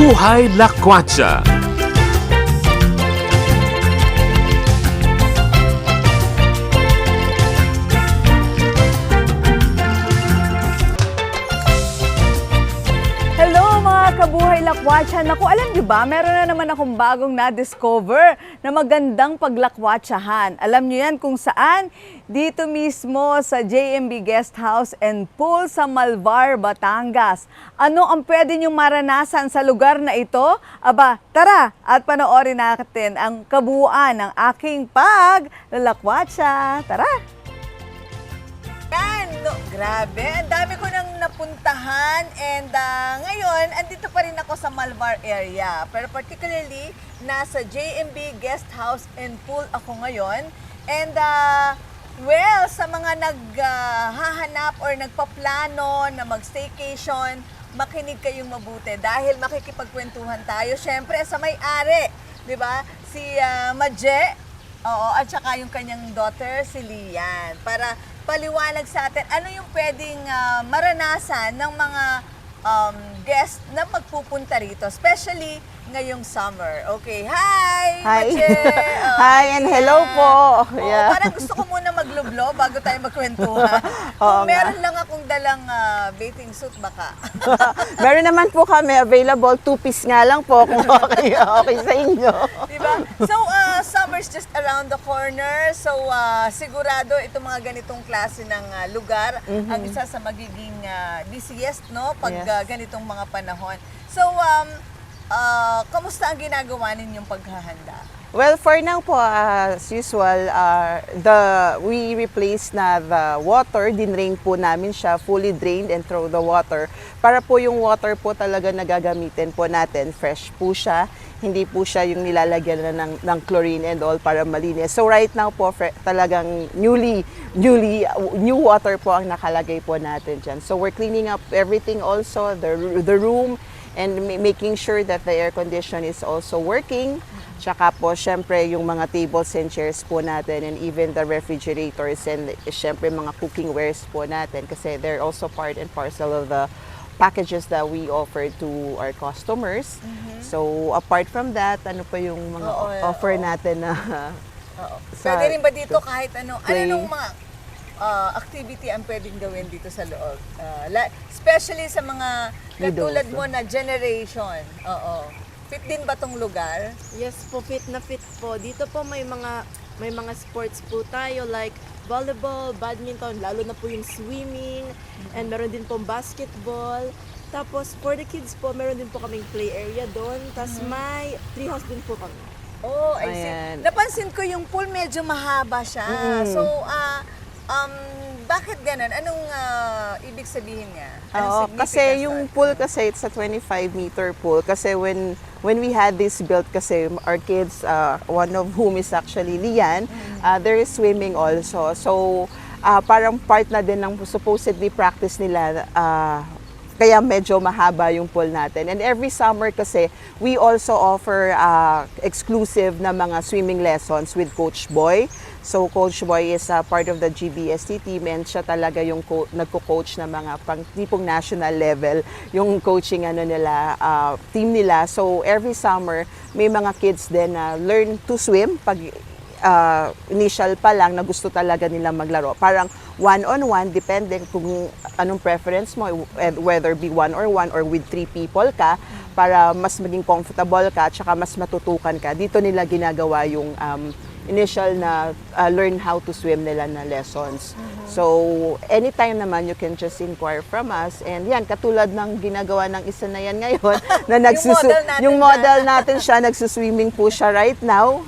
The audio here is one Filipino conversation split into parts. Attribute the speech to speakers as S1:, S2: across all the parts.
S1: Buhay Lakwatsa.
S2: Hello mga kabuhay lakwatsa. Naku, alam niyo ba, meron na naman akong bagong na-discover na magandang paglakwatsahan. Alam niyo yan kung saan? Dito mismo sa JMB Guest House and Pool sa Malvar, Batangas. Ano ang pwede niyong maranasan sa lugar na ito? Aba, tara at panoorin natin ang kabuuan ng aking paglalakwatsa. Tara! Yan, no, grabe. Ang dami ko nang napuntahan and ngayon, andito pa rin ako sa Malvar area. Pero particularly, nasa JMB Guest House and Pool ako ngayon. And well, sa mga naghahanap or nagpaplano na mag-staycation, makinig kayong mabuti dahil makikipagkwentuhan tayo. Siyempre, sa may-ari, di ba? Si Maje, oo, at saka yung kanyang daughter, si Lian. Para paliwanag sa atin, ano yung pwedeng maranasan ng mga guests na magpupunta rito, especially ngayong summer. Okay, hi!
S3: Hi!
S2: Mache!
S3: Hi and hello po!
S2: Yeah. Parang gusto ko muna maglublo bago tayo magkwentuhan. Kung meron lang akong dalang bathing suit, baka.
S3: Meron naman po kami available, 2-piece nga lang po kung okay sa inyo.
S2: Diba? So, summer's just around the corner. So, sigurado itong mga ganitong klase ng lugar ang isa sa magiging busiest, no? Pag ganitong mga panahon. So, kamusta ang ginagawa ninyong paghahanda?
S3: Well, for now po, as usual, we replaced na the water, dinrain po namin siya, fully drained and throw the water. Para po yung water po talaga na gagamitin po natin, fresh po siya, hindi po siya yung nilalagyan na ng chlorine and all para malinis. So right now po, talagang new water po ang nakalagay po natin dyan. So we're cleaning up everything also, the room, and making sure that the air condition is also working. Tsaka po, syempre, yung mga tables and chairs po natin and even the refrigerators and syempre mga cooking wares po natin kasi they're also part and parcel of the packages that we offer to our customers. So, apart from that, ano pa yung mga offer natin na
S2: Pwede rin ba dito kahit ano? Ano nung mga activity ang pwedeng gawin dito sa loob? Especially sa mga katulad mo na generation. Oo. Fit din ba tong lugar?
S4: Yes po, fit na fit po. Dito po may mga sports po tayo like volleyball, badminton, lalo na po yung swimming, and meron din pong basketball. Tapos for the kids po, meron din po kaming play area doon. Tapos may treehouse din po kami.
S2: Oh, I see. Napansin ko yung pool medyo mahaba siya. So, bakit ganun? Anong ibig sabihin niya?
S3: Kasi yung pool kasi it's a 25-meter pool. Kasi when we had this built kasi our kids, one of whom is actually Lian, there is swimming also. So parang part na din ng supposedly practice nila. Kaya medyo mahaba yung pool natin. And every summer kasi, we also offer exclusive na mga swimming lessons with Coach Boy. So Coach Boy is part of the GBST team and siya talaga yung nagko-coach na mga tipong national level yung coaching nila, team nila. So every summer, may mga kids din na learn to swim pag initial pa lang na gusto talaga nilang maglaro. Parang one-on-one, depende kung anong preference mo, whether be one-on-one or with 3 people ka, para mas maging comfortable ka at saka mas matutukan ka. Dito nila ginagawa yung initial na learn how to swim nila na lessons. So, anytime naman you can just inquire from us. And yan, katulad ng ginagawa ng isa na yan ngayon, na yung model natin siya, nagsuswimming po siya right now.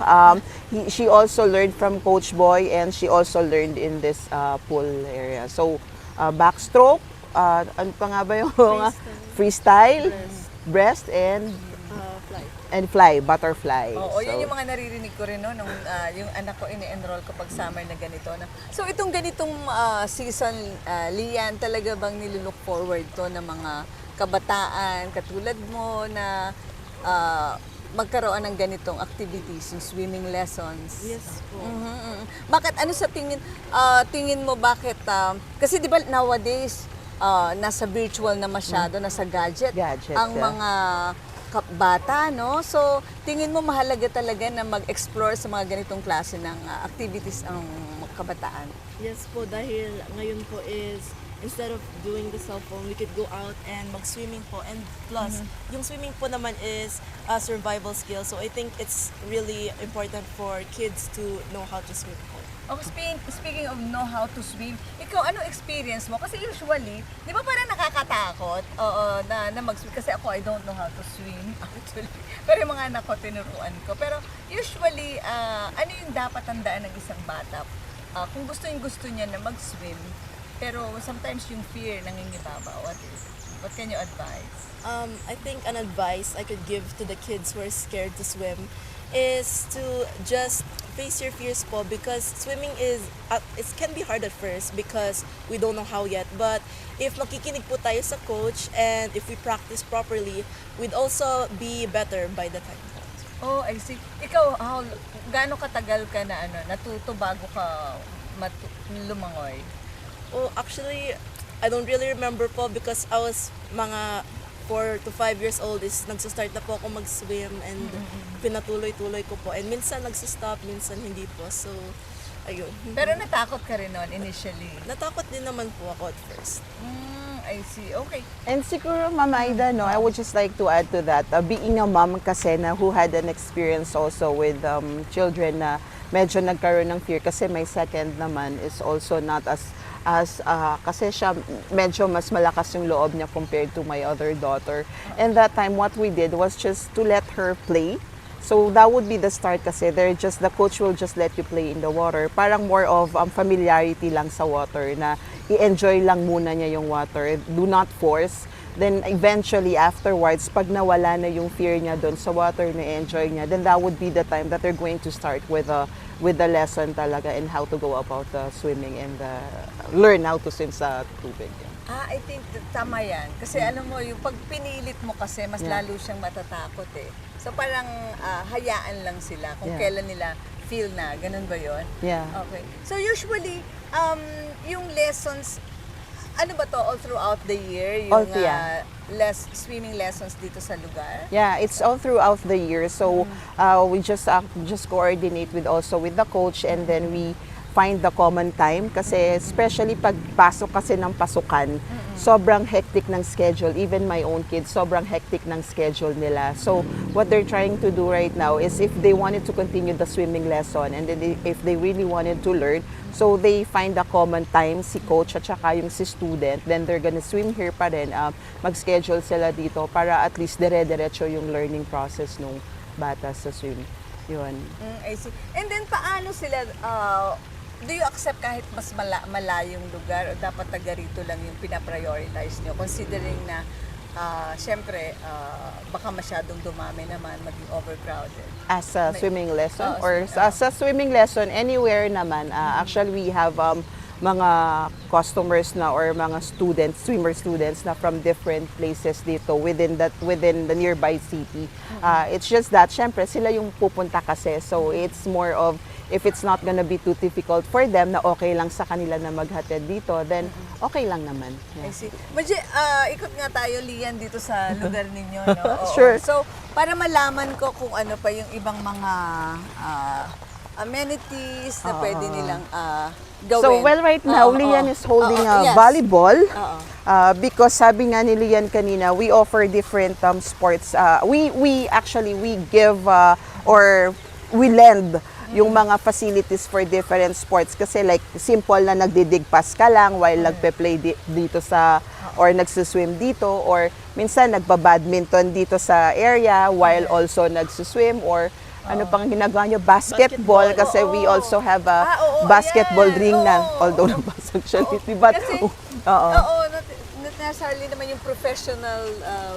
S3: She also learned from Coach Boy and she also learned in this pool area. So, backstroke, ano pa nga ba yung freestyle, breast, and fly, butterfly.
S2: Oo, yun yung mga naririnig ko rin, no, nung yung anak ko ini-enroll ko pag summer na ganito. So itong ganitong season, Lian, talaga bang nilook forward to ng mga kabataan katulad mo na magkaroon ng ganitong activities, yung swimming lessons?
S4: Yes po.
S2: Bakit, ano sa tingin mo, bakit, kasi di ba nowadays, nasa virtual na masyado, nasa gadget ang mga bata, no? So, tingin mo mahalaga talaga na mag-explore sa mga ganitong klase ng activities ang kabataan?
S4: Yes po, dahil ngayon po is instead of doing the cell phone, we could go out and mag-swimming po. And plus, yung swimming po naman is a survival skill. So I think it's really important for kids to know how to swim po.
S2: Oh, speaking of know how to swim, ikaw, ano experience mo? Kasi usually, di ba parang nakakatakot na mag-swim? Kasi ako, I don't know how to swim, actually. Pero yung mga anak ko, tinuruan ko. Pero usually, ano yung dapat tandaan ng isang bata? Kung gusto niya na mag-swim, pero sometimes yung fear nangingibaba. What can you advise?
S4: I think an advice I could give to the kids who are scared to swim is to just face your fears po, because swimming is it can be hard at first because we don't know how yet, but if makikinig po tayo sa coach and if we practice properly, we'd also be better by the time.
S2: Oh, I see. Ikaw, gaano katagal ka na natuto bago ka lumangoy?
S4: Oh, actually, I don't really remember po because I was mga 4 to 5 years old is nagsistart na po ako mag-swim and pinatuloy-tuloy ko po. And minsan nagsistop, minsan hindi po. So, ayun.
S2: Pero natakot ka rin noon initially?
S4: Natakot din naman po ako at first.
S2: I see. Okay.
S3: And siguro, Mama Aida, no, I would just like to add to that, being a mom kasi na who had an experience also with children na medyo nagkaroon ng fear kasi my second naman is also not as kasi siya medyo mas malakas yung loob niya compared to my other daughter. And that time, what we did was just to let her play. So that would be the start kasi the coach will just let you play in the water. Parang more of familiarity lang sa water na i-enjoy lang muna niya yung water. Do not force. Then eventually afterwards, pag nawala na yung fear niya doon sa water na enjoy niya, then that would be the time that they're going to start with the lesson talaga and how to go about swimming and learn how to swim sa tubig.
S2: I think tama yan. Kasi alam mo, yung pag pinilit mo kasi, mas
S3: Yeah.
S2: lalo siyang matatakot eh. So parang hayaan lang sila kung
S3: Yeah.
S2: kailan nila feel na. Ganun ba yon?
S3: Yeah.
S2: Okay. So usually, yung lessons, ano ba to, all throughout the year? Yung
S3: yeah.
S2: swimming lessons dito sa lugar?
S3: Yeah, it's all throughout the year. So we just coordinate with the coach, and then we find the common time kasi especially pag pasok kasi ng pasukan, sobrang hectic ng schedule. Even my own kids, sobrang hectic ng schedule nila. So what they're trying to do right now is if they wanted to continue the swimming lesson and then if they really wanted to learn, so they find a common time, si coach at saka yung si student, then they're gonna swim here pa rin. Mag-schedule sila dito para at least dire-diretso yung learning process nung bata sa swim. Yun.
S2: I see. And then paano sila, do you accept kahit mas malayong lugar o dapat taga rito lang yung pinaprioritize nyo? Considering na, syempre, baka masyadong dumami naman, maging overcrowded.
S3: As a swimming lesson
S2: Oo,
S3: or sa swimming lesson anywhere naman, actually we have mga customers na or mga swimmer students na from different places dito within the nearby city. It's just that syempre sila yung pupunta kasi, so it's more of if it's not gonna be too difficult for them na okay lang sa kanila na maghatid dito, then okay lang naman.
S2: I
S3: Yeah.
S2: see. Medyo, ikot nga tayo, Lian, dito sa lugar ninyo, no? Oo.
S3: Sure.
S2: So, para malaman ko kung ano pa yung ibang mga amenities na pwede nilang gawin.
S3: So, well, right now,
S2: Oo,
S3: Lian
S2: oo.
S3: is holding
S2: Oo,
S3: a
S2: yes.
S3: volleyball.
S2: Oo.
S3: Because sabi nga ni Lian kanina, we offer different sports. We give or we lend yung mga facilities for different sports kasi like simple na nagdidigpas ka lang while nagpe-play dito sa or nagsuswim dito or minsan nagba-badminton dito sa area while also nagsuswim or ano pang ginagawa nyo? Basketball kasi we also have a basketball
S2: yan.
S3: ring na
S2: Oo.
S3: although nabasag siya but
S2: Kasi,
S3: oo.
S2: not necessarily naman yung professional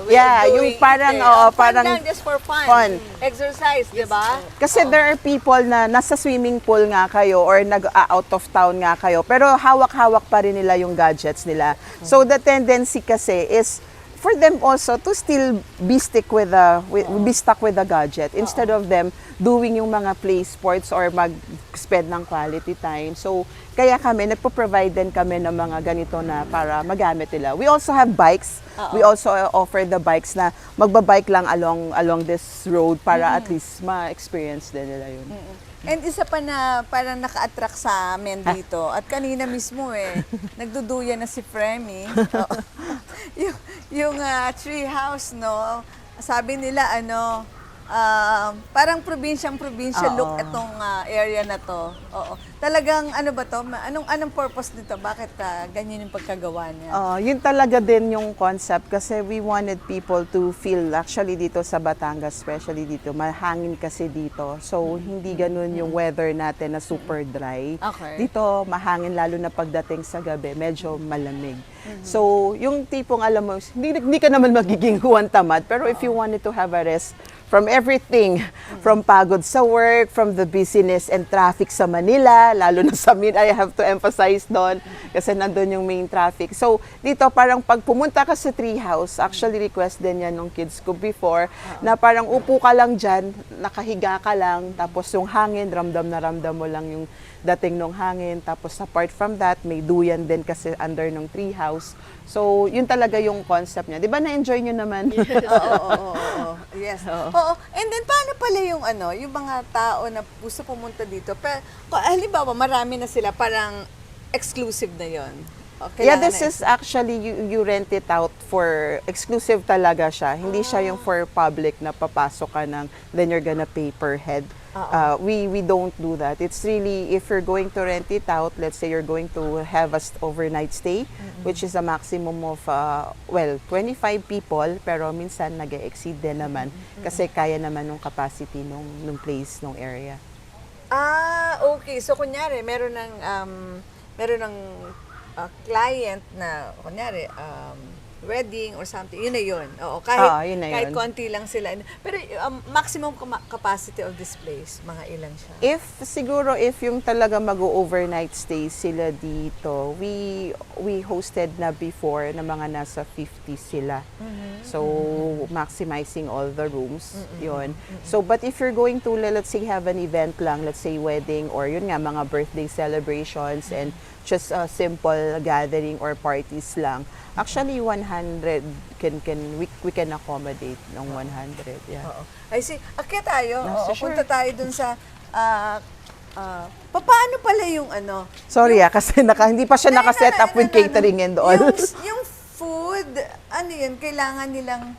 S2: way
S3: Yeah,
S2: of doing
S3: yung parang,
S2: it.
S3: oo,
S2: Fun
S3: parang
S2: lang, just for fun.
S3: fun.
S2: Exercise, di ba?
S3: Kasi there are people na nasa swimming pool nga kayo or nag-out of town nga kayo, pero hawak-hawak pa rin nila yung gadgets nila. So the tendency kasi is for them also to still be stuck with the gadget instead of them doing yung mga play sports or mag-spend ng quality time. So Kaya kami, nagpo-provide din kami ng mga ganito na para magamit nila. We also have bikes. We also offer the bikes na magbabike lang along this road para at least ma-experience din nila yun.
S2: And isa pa na parang naka-attract sa amin dito. At kanina mismo nagduduya na si Fremy. Oo. yung tree house, no? Sabi nila, parang probinsya look itong area na to. Oo. Talagang ano ba to? Anong purpose nito? Bakit ganyan yung pagkagawa niya?
S3: Yun talaga din yung concept kasi we wanted people to feel actually dito sa Batangas, especially dito, mahangin kasi dito. So, hindi ganun yung weather natin na super dry.
S2: Okay.
S3: Dito, mahangin lalo na pagdating sa gabi, medyo malamig. So, yung tipong alam mo, hindi ka naman magiging huwan tamad, pero if you wanted to have a rest from everything, from pagod sa work, from the busyness and traffic sa Manila, lalo na sa I have to emphasize doon kasi nandun yung main traffic. So, dito parang pag pumunta ka sa tree house, actually request din yan ng kids ko before, na parang upo ka lang dyan, nakahiga ka lang, tapos yung hangin, ramdam na ramdam mo lang yung dating ng hangin. Tapos apart from that, may duyan din kasi under ng tree house. So, yun talaga yung concept niya. Di ba na-enjoy nyo naman?
S2: Oo. Yes. Oo. And then, paano pala yung mga tao na gusto pumunta dito? Pero, halimbawa, marami na sila, parang exclusive na yon.
S3: Yeah, this is actually, you rent it out for, exclusive talaga siya. Hindi siya yung for public na papasok ka ng, then you're gonna pay per head. We don't do that. It's really, if you're going to rent it out, let's say you're going to have a overnight stay, which is a maximum of, 25 people, pero minsan nag-exceed din naman kasi kaya naman ng capacity nung place, nung area.
S2: Okay. So, kunyari, meron ng client na, kunyari, wedding or something, yun na yun. Oo,
S3: Yun na
S2: kahit
S3: yun.
S2: konti lang sila. Pero maximum capacity of this place, mga ilan siya?
S3: If yung talaga mag-overnight stay sila dito, we hosted na before na mga nasa 50 sila. So, maximizing all the rooms, yun. So, but if you're going to, let's say, have an event lang, let's say wedding or yun nga, mga birthday celebrations and just a simple gathering or parties lang, actually 100 we can accommodate ng 100. Yeah.
S2: Oo. I see. Akya tayo.
S3: No,
S2: Oo,
S3: sure.
S2: punta tayo dun sa paano pala yung
S3: Sorry kasi hindi pa siya naka-set up with catering and all.
S2: Yung food, yun, kailangan nilang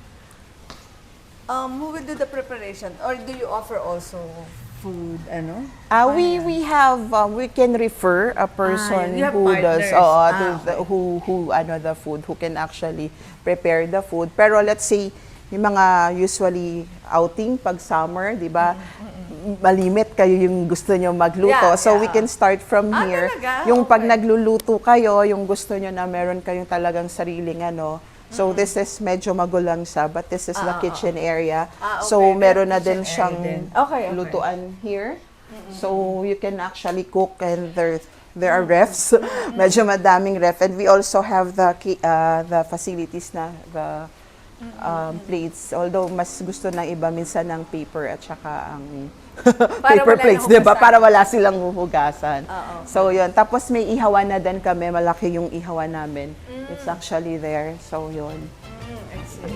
S2: who will do the preparation or do you offer also food,
S3: We have we can refer a person
S2: you have
S3: who does
S2: partners.
S3: the food, who can actually prepare the food. Pero let's say yung mga usually outing pag summer, 'di ba? Malimit kayo yung gusto nyo magluto. So we can start from here.
S2: Talaga?
S3: Yung pag
S2: Okay.
S3: nagluluto kayo, yung gusto nyo na meron kayong talagang sariling So this is medyo magulang siya, but this is the kitchen area.
S2: Okay.
S3: So meron na din
S2: Kitchen
S3: siyang
S2: area din. Okay.
S3: lutuan here. So you can actually cook and there are refs. Medyo madaming ref, and we also have the facilities na the plates. Although mas gusto ng iba minsan ng paper at saka ang paper
S2: wala
S3: plates,
S2: nang
S3: 'di ba?
S2: hugasan.
S3: Para wala silang huhugasan.
S2: Oo.
S3: So 'yun. Tapos may ihawan na din kami, malaki yung ihawan namin. It's actually there. So 'yun.
S2: I see.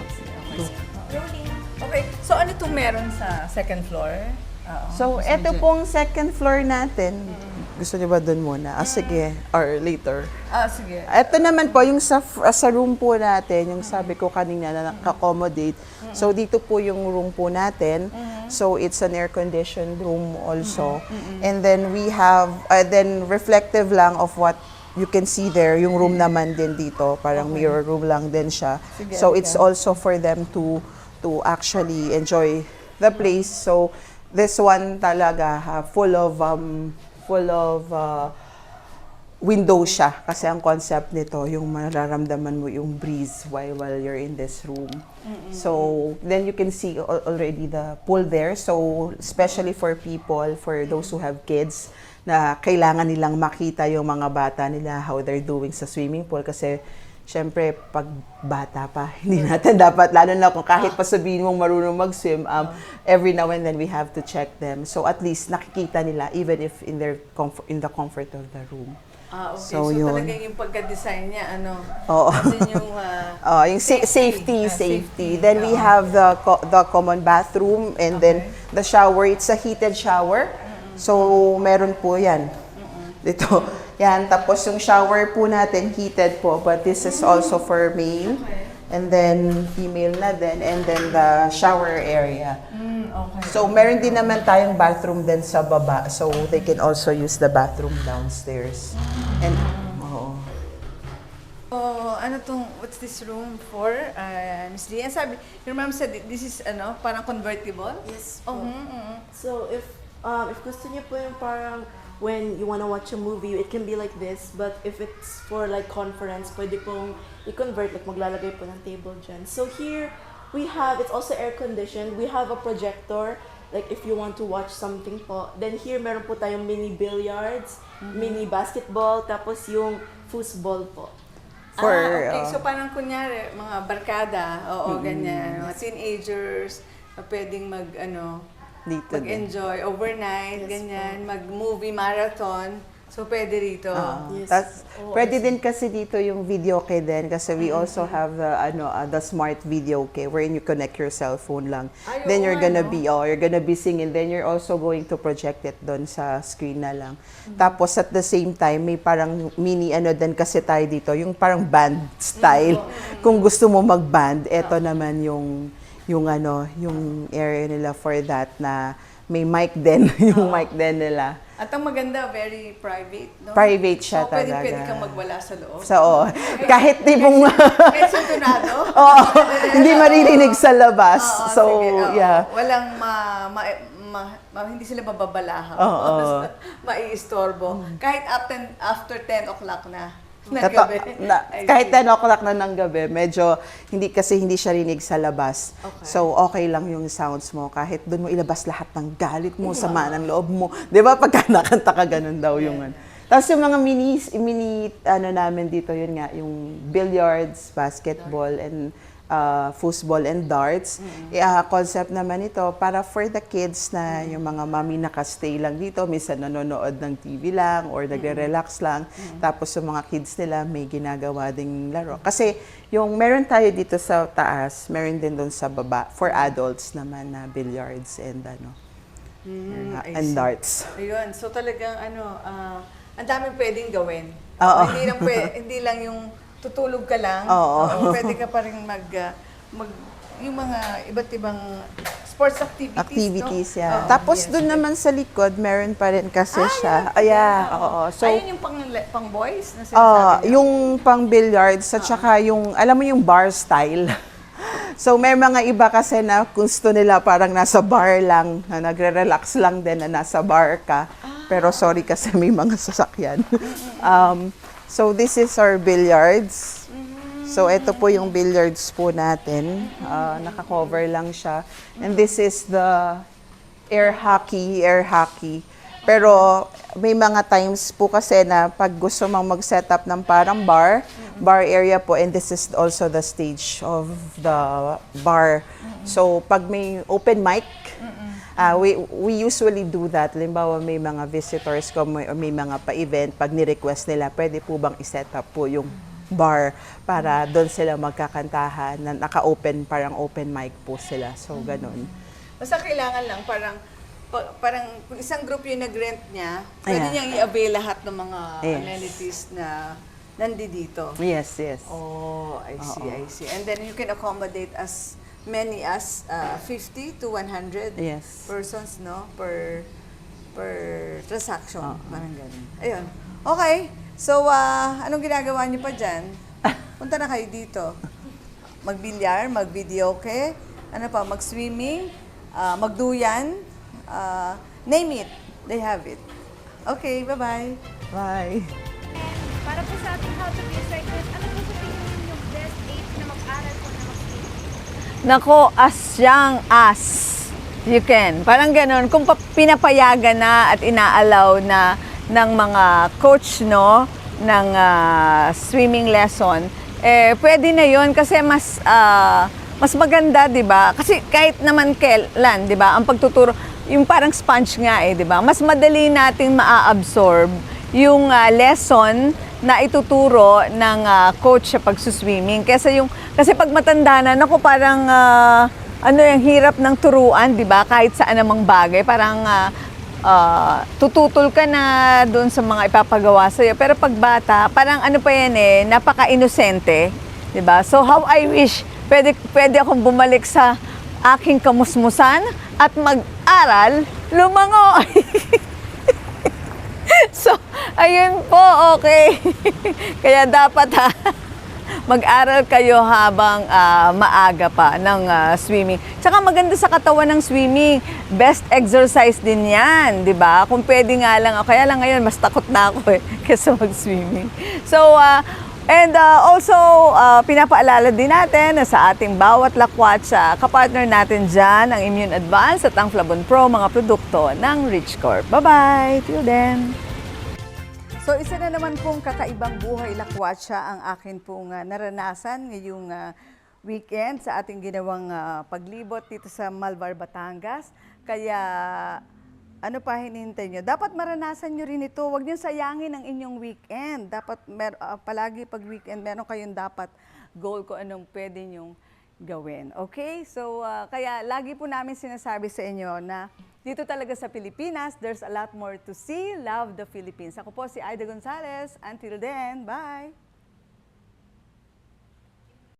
S2: Okay. So ano itong meron sa second floor? Oo.
S3: So, eto pong second floor natin. Gusto niyo ba doon muna? Sige. Or later.
S2: Sige.
S3: Ito naman po, yung sa room po natin, yung sabi ko kanina na naka-accommodate. So, dito po yung room po natin. So, it's an air-conditioned room also. And then, we have, then reflective lang of what you can see there, yung room naman din dito. Parang mirror room lang din siya.
S2: Sige,
S3: So, it's also for them to actually enjoy the place. So, this one talaga full of window siya kasi ang concept nito yung mararamdaman mo yung breeze while you're in this room. So then you can see already the pool there. So especially for people, for those who have kids na kailangan nilang makita yung mga bata nila how they're doing sa swimming pool kasi syempre, pag bata pa, hindi natin dapat, lalo na kung kahit pa sabihin mong marunong mag-swim, every now and then we have to check them. So at least nakikita nila even if in the comfort of the room.
S2: Okay.
S3: So,
S2: So,
S3: yun.
S2: talaga yung pagka-design niya, ano?
S3: Oo.
S2: As in yung
S3: Yung safety.
S2: safety.
S3: Then we
S2: Oo.
S3: have the common bathroom and then the shower. It's a heated shower. So meron po yan. Dito. Yan. Tapos yung shower po natin, heated po. But this is also for male. And then female na din. And then the shower area.
S2: Okay.
S3: So meron din naman tayong bathroom din sa baba. So they can also use the bathroom downstairs. And, oo.
S2: Oh, ano tong, what's this room for? Miss Lian, sabi, your mom said this is, ano, parang convertible?
S4: Yes
S2: Oh,
S4: po. So if gusto niyo po yung parang when you wanna watch a movie, it can be like this. But if it's for like conference, pwede pong i-convert, like maglalagay po ng table dyan. So here, we have, it's also air conditioned. We have a projector, like if you want to watch something po. Then here, meron po tayong mini billiards, mini basketball, tapos yung foosball po.
S3: For,
S2: okay. So parang kunyari, mga barkada, oo, ganyan. Mga teenagers, pwedeng mag, ano,
S3: Dito din.
S2: mag-enjoy overnight,
S4: Yes,
S2: ganyan, mag-movie marathon. So pwede rito.
S4: Yes.
S3: Tas,
S4: Oo,
S3: pwede din kasi dito yung video kay din kasi we also have the smart video kay wherein you connect your cell phone lang.
S2: Ay,
S3: Then
S2: oo
S3: you're
S2: nga,
S3: gonna
S2: no?
S3: you're gonna be singing, then you're also going to project it doon sa screen na lang. Tapos at the same time may parang mini din kasi tayo dito, yung parang band style. Kung gusto mo mag-band, eto naman yung yung area nila for that na may mic din, yung mic din nila.
S2: At ang maganda, very private, no?
S3: Private siya
S2: so, pwede
S3: talaga.
S2: kang magwala sa loob.
S3: So, kahit tipong
S2: Kahit sintonado.
S3: Oo, hindi maririnig sa labas.
S2: Oo,
S3: So,
S2: sige, oo.
S3: yeah.
S2: Walang hindi sila mababalahaw.
S3: Oo.
S2: Maiistorbo. Kahit after 10 o'clock na. ng
S3: Tato-
S2: gabi. I
S3: kahit
S2: see.
S3: 10 o'clock na ng gabi, medyo hindi siya rinig sa labas.
S2: Okay.
S3: So, okay lang yung sounds mo. Kahit doon mo ilabas lahat ng galit mo, sama ng loob mo. Di ba? Pagka nakanta ka, ganun daw yung ano. Tapos yung mga mini namin dito, yun nga, yung billiards, basketball, and foosball and darts. Concept naman ito para for the kids na yung mga mami nakastay lang dito, minsan nanonood ng TV lang or nagre-relax lang. Tapos yung mga kids nila may ginagawa ding laro. Kasi yung meron tayo dito sa taas, meron din doon sa baba for adults naman na billiards and
S2: I
S3: and
S2: see.
S3: darts.
S2: Ayun. So talagang ang daming pwedeng gawin.
S3: Oo.
S2: Hindi lang yung tutulog ka lang.
S3: Oo.
S2: Pwede ka pa rin yung mga iba't ibang sports activities.
S3: Yeah.
S2: Oo,
S3: Tapos
S2: yes.
S3: doon naman sa likod, meron pa rin kasi siya. Oo. So,
S2: ayun yung pang boys na sinasabi niyo?
S3: yung pang billiards at saka yung, alam mo yung bar style. So may mga iba kasi na gusto nila parang nasa bar lang, na nagre-relax lang din na nasa bar ka. Pero sorry kasi may mga sasakyan. So this is our billiards. So ito po yung billiards po natin. Naka-cover lang siya. And this is the air hockey. Pero may mga times po kasi na pag gusto mong mag-set up ng parang bar area po, and this is also the stage of the bar. So pag may open mic, we usually do that. Halimbawa may mga visitors ko, may mga pa-event, pag ni-request nila, pwede po bang i-set up po yung bar para doon sila magkakantahan na naka-open, parang open mic po sila. So ganun.
S2: Basta kailangan lang parang kung isang group yung nag-rent niya, pwede
S3: Ayan.
S2: niyang i-avail lahat ng mga
S3: Yes.
S2: amenities na nandito.
S3: Yes.
S2: Oh, I see. And then you can accommodate as many as 50 to 100
S3: Yes.
S2: persons, no? Per transaction. Parang ganun. Ayun. Okay. So, anong ginagawa niyo pa dyan? Punta na kayo dito. Magbilyar, mag-videoke, mag-swimming, magduyan, name it. They have it. Okay, bye-bye.
S3: Bye.
S1: Para po sa ating How to Be a Cyclist, ano po sa tingin ninyo best age na mag-aral po na mag-swimming?
S2: Nako, as young as you can. Parang ganun. Kung pinapayagan na at inaalaw na ng mga coach, no, ng swimming lesson, pwede na yun kasi mas maganda, di ba? Kasi kahit naman kailan, di ba, ang pagtuturo, yung parang sponge nga di ba? Mas madali nating maa-absorb lesson na ituturo ng coach sa pagsuswimming. Kasi pag matanda na, naku, parang yung hirap ng turuan, di ba? Kahit saan namang bagay, parang tututol ka na doon sa mga ipapagawa sa'yo. Pero pag bata, parang napaka-inosente, di ba? So how I wish pwede akong bumalik sa aking kamusmusan at mag-aral, lumangoy. So, ayun po, okay. Kaya dapat mag-aral kayo habang maaga pa ng swimming. Tsaka maganda sa katawan ng swimming. Best exercise din yan, di ba? Kung pwede nga lang, kaya lang ngayon, mas takot na ako kaysa mag-swimming. So, also, pinapaalala din natin na sa ating bawat lakwatsa, kapartner natin dyan ang Immune Advance at ang Flavon Pro, mga produkto ng Rich Corp. Bye-bye! Till then! So, isa na naman pong kakaibang buhay lakwatsa ang akin pong naranasan ngayong weekend sa ating ginawang paglibot dito sa Malvar, Batangas. Kaya, ano pa hinihintay nyo? Dapat maranasan nyo rin ito. Huwag nyo sayangin ang inyong weekend. Dapat, palagi pag weekend, meron kayong dapat goal kung anong pwede nyong gawin. Okay? So, kaya lagi po namin sinasabi sa inyo na dito talaga sa Pilipinas, there's a lot more to see. Love the Philippines. Ako po si Aida Gonzalez. Until then, bye!